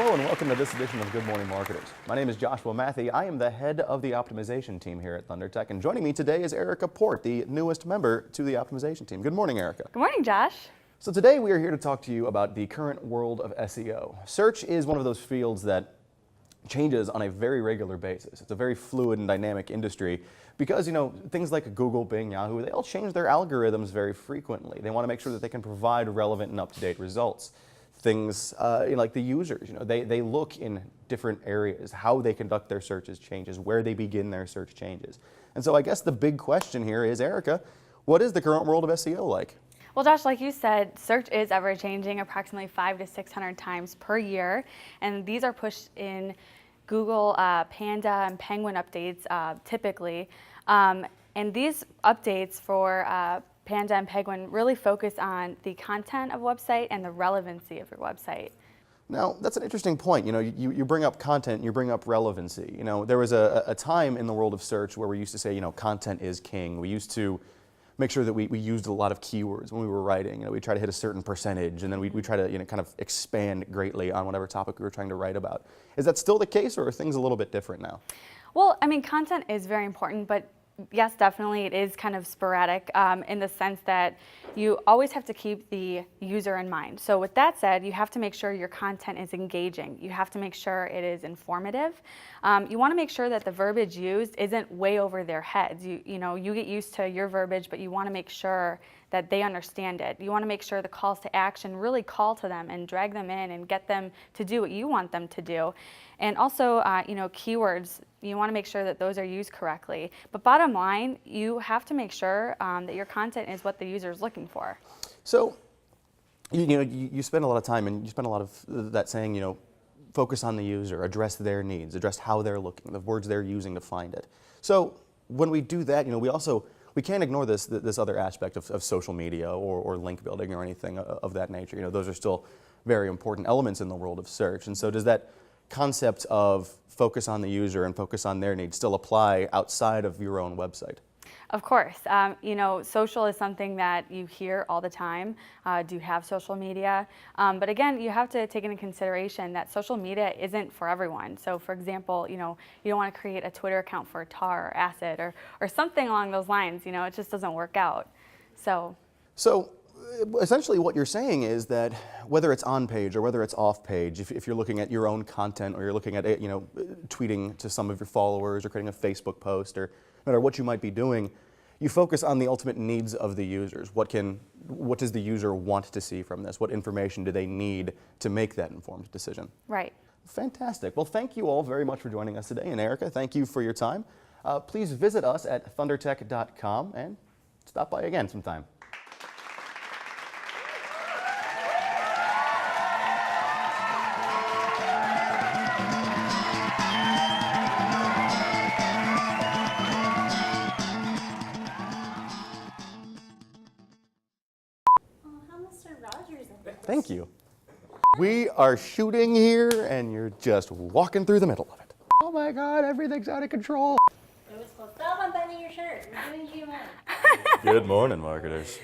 Hello and welcome to this edition of Good Morning Marketers. My name is Joshua Matthey. I am the head of the optimization team here at ThunderTech, and joining me today is Erica Port, the newest member to the optimization team. Good morning, Erica. Good morning, Josh. So today we are here to talk to you about the current world of SEO. Search is one of those fields that changes on a very regular basis. It's a very fluid and dynamic industry because, things like Google, Bing, Yahoo, they all change their algorithms very frequently. They want to make sure that they can provide relevant and up-to-date results. Things like the users, they look in different areas. How they conduct their searches changes, where they begin their search changes. And so I guess the big question here is, Erica, what is the current world of SEO like? Well, Josh, like you said, search is ever-changing, approximately 500 to 600 times per year, and these are pushed in Google Panda and Penguin updates typically. And these updates for Panda and Penguin really focus on the content of a website and the relevancy of your website. Now, that's an interesting point. You bring up content, you bring up relevancy. There was a time in the world of search where we used to say, content is king. We used to make sure that we used a lot of keywords when we were writing. We try to hit a certain percentage, and then we try to kind of expand greatly on whatever topic we were trying to write about. Is that still the case, or are things a little bit different now? Well, content is very important, but yes, definitely it is kind of sporadic in the sense that you always have to keep the user in mind. So with that said, you have to make sure your content is engaging. You have to make sure it is informative. You want to make sure that the verbiage used isn't way over their heads. You get used to your verbiage, but you want to make sure that they understand it. You want to make sure the calls to action really call to them and drag them in and get them to do what you want them to do. And also, keywords, you want to make sure that those are used correctly. But bottom line, you have to make sure that your content is what the user is looking for. So, you spend a lot of time, and you spend a lot of that saying, focus on the user, address their needs, address how they're looking, the words they're using to find it. So when we do that, we can't ignore this other aspect of social media or link building or anything of that nature. Those are still very important elements in the world of search. And so does that concept of focus on the user and focus on their needs still apply outside of your own website? Of course. Social is something that you hear all the time. Do you have social media? But again, you have to take into consideration that social media isn't for everyone. So for example, you don't want to create a Twitter account for tar or acid or something along those lines. It just doesn't work out. So essentially what you're saying is that whether it's on page or whether it's off page, if you're looking at your own content or you're looking at tweeting to some of your followers or creating a Facebook post or no matter what you might be doing, you focus on the ultimate needs of the users. What does the user want to see from this? What information do they need to make that informed decision? Right. Fantastic. Well, thank you all very much for joining us today. And Erica, thank you for your time. Please visit us at thundertech.com and stop by again sometime. Thank you. We are shooting here, and you're just walking through the middle of it. Oh my God, everything's out of control. It was called stop unbuttoning your shirt. You're doing GMO. Good morning, marketers.